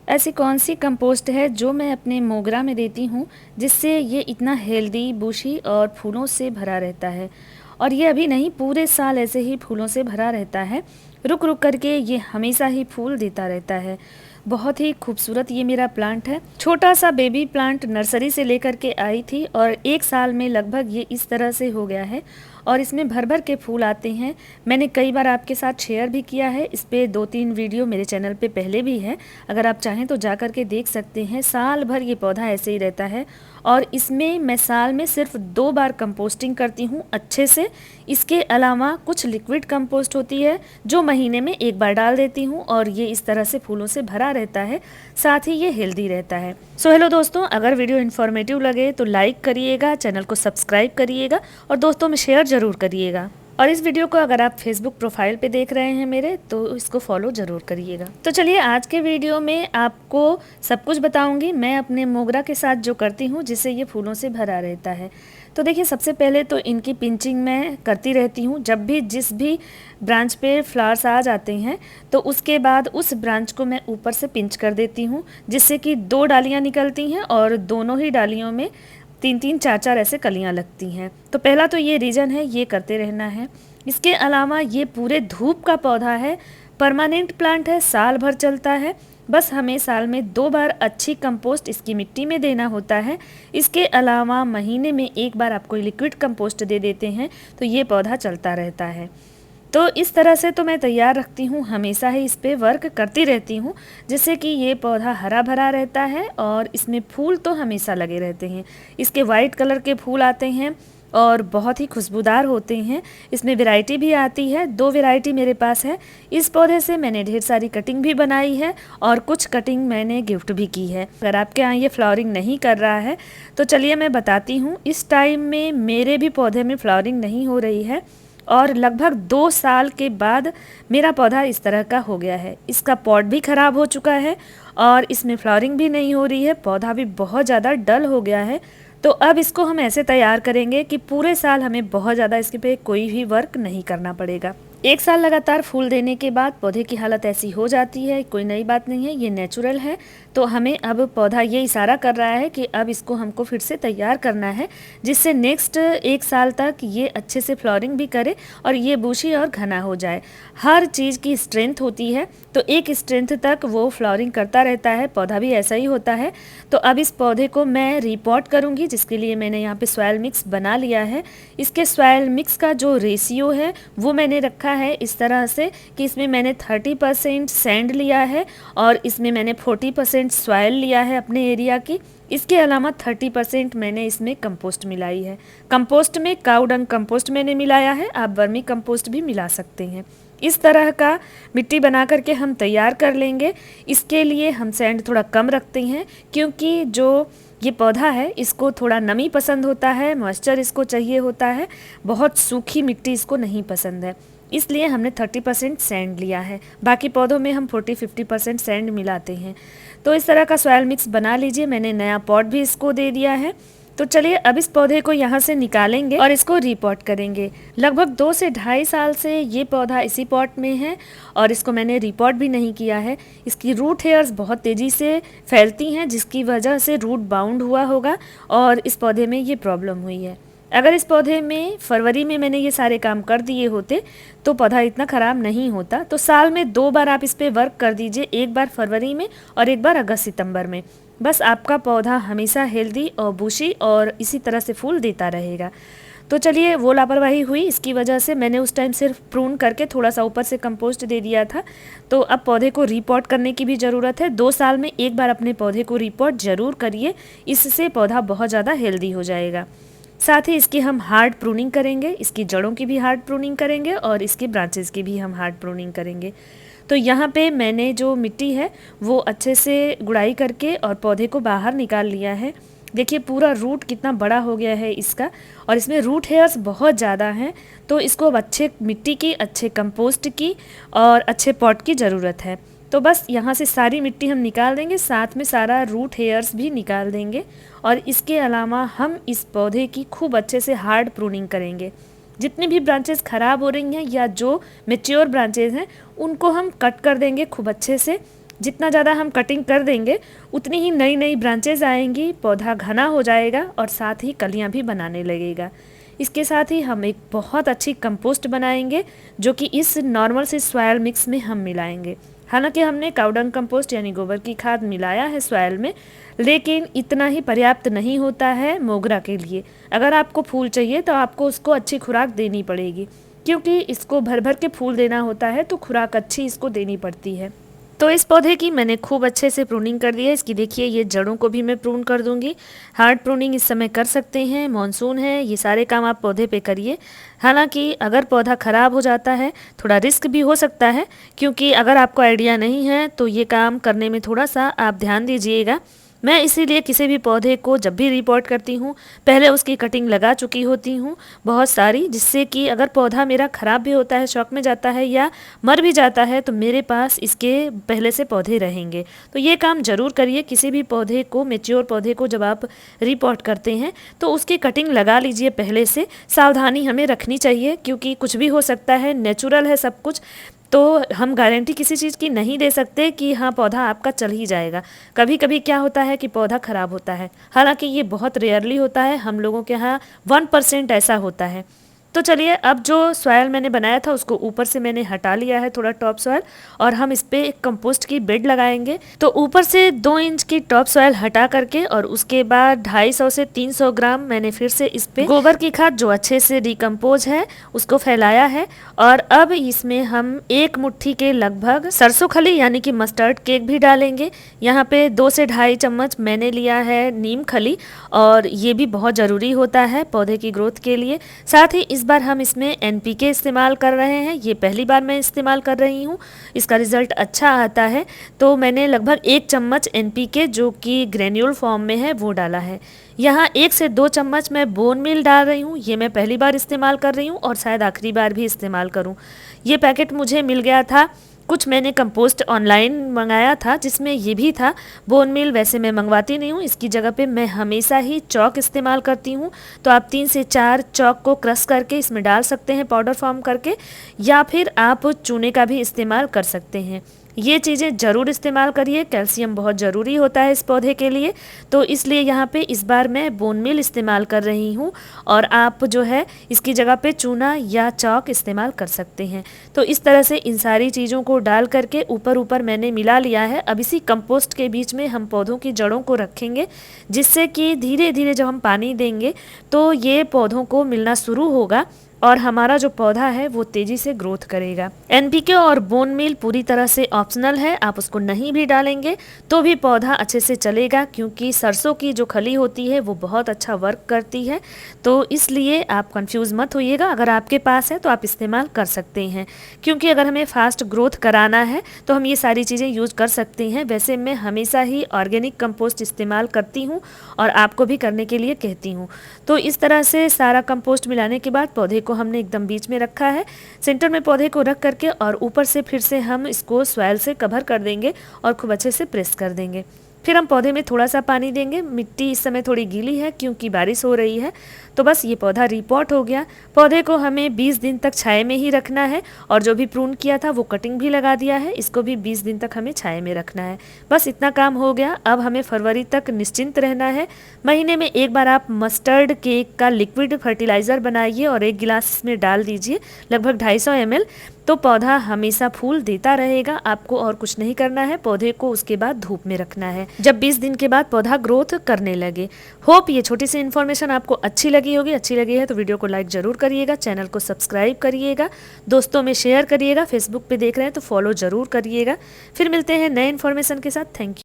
ऐसी कौन सी कंपोस्ट है जो मैं अपने मोगरा में देती हूँ जिससे ये इतना हेल्दी, बुशी और फूलों से भरा रहता है। और ये अभी नहीं, पूरे साल ऐसे ही फूलों से भरा रहता है। रुक रुक करके ये हमेशा ही फूल देता रहता है। बहुत ही खूबसूरत ये मेरा प्लांट है। छोटा सा बेबी प्लांट नर्सरी से लेकर के आई थी और 1 साल में लगभग ये इस तरह से हो गया है और इसमें भर भर के फूल आते हैं। मैंने कई बार आपके साथ शेयर भी किया है, इस पे 2-3 वीडियो मेरे चैनल पे पहले भी है, अगर आप चाहें तो जा कर के देख सकते हैं। साल भर ये पौधा ऐसे ही रहता है और इसमें मैं साल में सिर्फ 2 बार कंपोस्टिंग करती हूँ अच्छे से। इसके अलावा कुछ लिक्विड कंपोस्ट होती है जो महीने में 1 बार डाल देती हूँ और ये इस तरह से फूलों से भरा रहता है, साथ ही ये हेल्दी रहता है। सो हेलो दोस्तों, अगर वीडियो इन्फॉर्मेटिव लगे तो लाइक करिएगा, चैनल को सब्सक्राइब करिएगा और दोस्तों में शेयर ज़रूर करिएगा। और इस वीडियो को अगर आप फेसबुक प्रोफाइल पे देख रहे हैं मेरे, तो इसको फॉलो ज़रूर करिएगा। तो चलिए, आज के वीडियो में आपको सब कुछ बताऊंगी मैं अपने मोगरा के साथ जो करती हूँ जिससे ये फूलों से भरा रहता है। तो देखिए, सबसे पहले तो इनकी पिंचिंग मैं करती रहती हूँ। जब भी जिस भी ब्रांच पे फ्लावर्स आ जाते हैं तो उसके बाद उस ब्रांच को मैं ऊपर से पिंच कर देती हूँ, जिससे कि 2 डालियाँ निकलती हैं और दोनों ही डालियों में 3-3, 4-4 ऐसे कलियां लगती हैं। तो पहला तो ये रीज़न है, ये करते रहना है। इसके अलावा ये पूरे धूप का पौधा है, परमानेंट प्लांट है, साल भर चलता है। बस हमें साल में 2 बार अच्छी कंपोस्ट इसकी मिट्टी में देना होता है। इसके अलावा महीने में 1 बार आप कोई लिक्विड कंपोस्ट दे देते हैं तो ये पौधा चलता रहता है। तो इस तरह से तो मैं तैयार रखती हूँ, हमेशा ही इस पे वर्क करती रहती हूँ, जिससे कि ये पौधा हरा भरा रहता है और इसमें फूल तो हमेशा लगे रहते हैं। इसके वाइट कलर के फूल आते हैं और बहुत ही खुशबूदार होते हैं। इसमें वैरायटी भी आती है, 2 वैरायटी मेरे पास है। इस पौधे से मैंने ढेर सारी कटिंग भी बनाई है और कुछ कटिंग मैंने गिफ्ट भी की है। अगर आपके यहाँ ये फ्लावरिंग नहीं कर रहा है तो चलिए मैं बताती हूँ। इस टाइम में मेरे भी पौधे में फ्लावरिंग नहीं हो रही है और लगभग 2 साल के बाद मेरा पौधा इस तरह का हो गया है। इसका पॉट भी ख़राब हो चुका है और इसमें फ्लावरिंग भी नहीं हो रही है, पौधा भी बहुत ज़्यादा डल हो गया है। तो अब इसको हम ऐसे तैयार करेंगे कि पूरे साल हमें बहुत ज़्यादा इसके पे कोई भी वर्क नहीं करना पड़ेगा। 1 साल लगातार फूल देने के बाद पौधे की हालत ऐसी हो जाती है, कोई नई बात नहीं है, ये नेचुरल है। तो हमें अब पौधा ये इशारा कर रहा है कि अब इसको हमको फिर से तैयार करना है, जिससे नेक्स्ट 1 साल तक ये अच्छे से फ्लावरिंग भी करे और ये बुशी और घना हो जाए। हर चीज़ की स्ट्रेंथ होती है, तो एक स्ट्रेंथ तक वो फ्लावरिंग करता रहता है, पौधा भी ऐसा ही होता है। तो अब इस पौधे को मैं रिपॉट करूँगी, जिसके लिए मैंने यहाँ पे सॉइल मिक्स बना लिया है। इसके सॉइल मिक्स का जो रेशियो है वो मैंने रखा है इस तरह से कि इसमें मैंने 30% सैंड लिया है और इसमें मैंने 40% सॉइल लिया है अपने एरिया की। इसके अलावा 30% मैंने इसमें कंपोस्ट मिलाई है। कंपोस्ट में काऊ डंग कंपोस्ट मैंने मिलाया है, आप वर्मी कंपोस्ट भी मिला सकते हैं। इस तरह का मिट्टी बना करके हम तैयार कर लेंगे। इसके लिए हम सैंड थोड़ा कम रखते हैं क्योंकि जो ये पौधा है इसको थोड़ा नमी पसंद होता है, मॉइस्चर इसको चाहिए होता है, बहुत सूखी मिट्टी इसको नहीं पसंद है। इसलिए हमने 30% सैंड लिया है, बाकी पौधों में हम 40-50% सैंड मिलाते हैं। तो इस तरह का सॉइल मिक्स बना लीजिए। मैंने नया पॉट भी इसको दे दिया है। तो चलिए अब इस पौधे को यहाँ से निकालेंगे और इसको रिपॉट करेंगे। लगभग 2 से 2.5 साल से ये पौधा इसी पॉट में है और इसको मैंने रिपॉट भी नहीं किया है। इसकी रूट हेयर्स बहुत तेज़ी से फैलती हैं, जिसकी वजह से रूट बाउंड हुआ होगा और इस पौधे में ये प्रॉब्लम हुई है। अगर इस पौधे में फरवरी में मैंने ये सारे काम कर दिए होते तो पौधा इतना ख़राब नहीं होता। तो साल में 2 बार आप इस पर वर्क कर दीजिए, 1 बार फरवरी में और 1 बार अगस्त सितंबर में। बस आपका पौधा हमेशा हेल्दी और बुशी और इसी तरह से फूल देता रहेगा। तो चलिए, वो लापरवाही हुई, इसकी वजह से मैंने उस टाइम सिर्फ प्रून करके थोड़ा सा ऊपर से कंपोस्ट दे दिया था। तो अब पौधे को रिपॉट करने की भी ज़रूरत है। 2 साल में 1 बार अपने पौधे को रिपॉट ज़रूर करिए, इससे पौधा बहुत ज़्यादा हेल्दी हो जाएगा। साथ ही इसकी हम हार्ड प्रूनिंग करेंगे, इसकी जड़ों की भी हार्ड प्रूनिंग करेंगे और इसकी ब्रांचेस की भी हम हार्ड प्रूनिंग करेंगे। तो यहाँ पे मैंने जो मिट्टी है वो अच्छे से गुड़ाई करके और पौधे को बाहर निकाल लिया है। देखिए पूरा रूट कितना बड़ा हो गया है इसका और इसमें रूट हेयर्स बहुत ज़्यादा हैं। तो इसको अब अच्छे मिट्टी की, अच्छे कंपोस्ट की और अच्छे पॉट की ज़रूरत है। तो बस यहाँ से सारी मिट्टी हम निकाल देंगे, साथ में सारा रूट हेयर्स भी निकाल देंगे और इसके अलावा हम इस पौधे की खूब अच्छे से हार्ड प्रूनिंग करेंगे। जितनी भी ब्रांचेस ख़राब हो रही हैं या जो मैच्योर ब्रांचेस हैं उनको हम कट कर देंगे खूब अच्छे से जितना ज़्यादा हम कटिंग कर देंगे उतनी ही नई नई ब्रांचेज आएंगी, पौधा घना हो जाएगा और साथ ही कलियां भी बनाने लगेगा। इसके साथ ही हम एक बहुत अच्छी कंपोस्ट बनाएंगे जो कि इस नॉर्मल से सॉयल मिक्स में हम मिलाएंगे। हालांकि हमने काउडंग कंपोस्ट यानी गोबर की खाद मिलाया है सॉयल में, लेकिन इतना ही पर्याप्त नहीं होता है मोगरा के लिए। अगर आपको फूल चाहिए तो आपको उसको अच्छी खुराक देनी पड़ेगी, क्योंकि इसको भर भर के फूल देना होता है, तो खुराक अच्छी इसको देनी पड़ती है। तो इस पौधे की मैंने खूब अच्छे से प्रूनिंग कर दी है। इसकी देखिए ये जड़ों को भी मैं प्रून कर दूंगी। हार्ड प्रूनिंग इस समय कर सकते हैं, मॉनसून है, ये सारे काम आप पौधे पे करिए। हालांकि अगर पौधा ख़राब हो जाता है थोड़ा रिस्क भी हो सकता है, क्योंकि अगर आपको आइडिया नहीं है तो ये काम करने में थोड़ा सा आप ध्यान दीजिएगा। मैं इसीलिए किसी भी पौधे को जब भी रिपोर्ट करती हूँ पहले उसकी कटिंग लगा चुकी होती हूँ बहुत सारी, जिससे कि अगर पौधा मेरा ख़राब भी होता है, शौक में जाता है या मर भी जाता है तो मेरे पास इसके पहले से पौधे रहेंगे। तो ये काम ज़रूर करिए। किसी भी पौधे को, मेच्योर पौधे को जब आप रिपोर्ट करते हैं तो उसकी कटिंग लगा लीजिए पहले से। सावधानी हमें रखनी चाहिए क्योंकि कुछ भी हो सकता है, नेचुरल है सब कुछ, तो हम गारंटी किसी चीज़ की नहीं दे सकते कि हाँ पौधा आपका चल ही जाएगा। कभी कभी क्या होता है कि पौधा ख़राब होता है, हालांकि ये बहुत रेयरली होता है, हम लोगों के यहाँ 1% ऐसा होता है। तो चलिए अब जो सॉयल मैंने बनाया था उसको ऊपर से मैंने हटा लिया है थोड़ा टॉप सॉयल, और हम इस पर एक कंपोस्ट की बेड लगाएंगे। तो ऊपर से 2 इंच की टॉप सॉयल हटा करके और उसके बाद 250 से 300 ग्राम मैंने फिर से इस पे गोबर की खाद जो अच्छे से डिकम्पोज है उसको फैलाया है। और अब इसमें हम 1 मुट्ठी के लगभग सरसों खली यानी कि मस्टर्ड केक भी डालेंगे। यहाँ पे 2 से 2.5 चम्मच मैंने लिया है नीम खली, और ये भी बहुत ज़रूरी होता है पौधे की ग्रोथ के लिए। साथ ही इस बार हम इसमें NPK इस्तेमाल कर रहे हैं, ये पहली बार मैं इस्तेमाल कर रही हूँ, इसका रिज़ल्ट अच्छा आता है। तो मैंने लगभग 1 चम्मच NPK जो कि ग्रेन्यूल फॉर्म में है वो डाला है। यहाँ 1 से 2 चम्मच मैं बोन मील डाल रही हूँ, ये मैं पहली बार इस्तेमाल कर रही हूँ और शायद आखिरी बार भी इस्तेमाल करूँ। ये पैकेट मुझे मिल गया था, कुछ मैंने कंपोस्ट ऑनलाइन मंगाया था जिसमें ये भी था। बोन मील वैसे मैं मंगवाती नहीं हूँ, इसकी जगह पे मैं हमेशा ही चॉक इस्तेमाल करती हूँ। तो आप 3 से 4 चॉक को क्रश करके इसमें डाल सकते हैं पाउडर फॉर्म करके, या फिर आप चूने का भी इस्तेमाल कर सकते हैं। ये चीज़ें ज़रूर इस्तेमाल करिए, कैल्शियम बहुत ज़रूरी होता है इस पौधे के लिए। तो इसलिए यहाँ पे इस बार मैं बोन मील इस्तेमाल कर रही हूँ, और आप जो है इसकी जगह पे चूना या चॉक इस्तेमाल कर सकते हैं। तो इस तरह से इन सारी चीज़ों को डाल करके ऊपर ऊपर मैंने मिला लिया है। अब इसी कंपोस्ट के बीच में हम पौधों की जड़ों को रखेंगे, जिससे कि धीरे धीरे जब हम पानी देंगे तो ये पौधों को मिलना शुरू होगा और हमारा जो पौधा है वो तेज़ी से ग्रोथ करेगा। NPK और बोन मील पूरी तरह से ऑप्शनल है, आप उसको नहीं भी डालेंगे तो भी पौधा अच्छे से चलेगा, क्योंकि सरसों की जो खली होती है वो बहुत अच्छा वर्क करती है। तो इसलिए आप कंफ्यूज मत होइएगा, अगर आपके पास है तो आप इस्तेमाल कर सकते हैं, क्योंकि अगर हमें फास्ट ग्रोथ कराना है तो हम ये सारी चीज़ें यूज कर सकते हैं। वैसे मैं हमेशा ही ऑर्गेनिक कंपोस्ट इस्तेमाल करती हूँ और आपको भी करने के लिए कहती हूँ। तो इस तरह से सारा कंपोस्ट मिलाने के बाद पौधे को हमने एकदम बीच में रखा है, सेंटर में पौधे को रख करके, और ऊपर से फिर से हम इसको सॉइल से कवर कर देंगे और खूब अच्छे से प्रेस कर देंगे। फिर हम पौधे में थोड़ा सा पानी देंगे। मिट्टी इस समय थोड़ी गीली है क्योंकि बारिश हो रही है। तो बस ये पौधा रिपोर्ट हो गया। पौधे को हमें 20 दिन तक छाए में ही रखना है, और जो भी प्रून किया था वो कटिंग भी लगा दिया है, इसको भी 20 दिन तक हमें छाए में रखना है। बस इतना काम हो गया। अब हमें फरवरी तक निश्चिंत रहना है। महीने में एक बार आप मस्टर्ड केक का लिक्विड फर्टिलाइज़र बनाइए और 1 गिलास इसमें डाल दीजिए, लगभग 250 ml। तो पौधा हमेशा फूल देता रहेगा। आपको और कुछ नहीं करना है, पौधे को उसके बाद धूप में रखना है जब 20 दिन के बाद पौधा ग्रोथ करने लगे। होप ये छोटी सी इन्फॉर्मेशन आपको अच्छी लगी होगी। अच्छी लगी है तो वीडियो को लाइक ज़रूर करिएगा, चैनल को सब्सक्राइब करिएगा, दोस्तों में शेयर करिएगा, फेसबुक पे देख रहे हैं तो फॉलो ज़रूर करिएगा। फिर मिलते हैं नए इन्फॉर्मेशन के साथ। Thank you.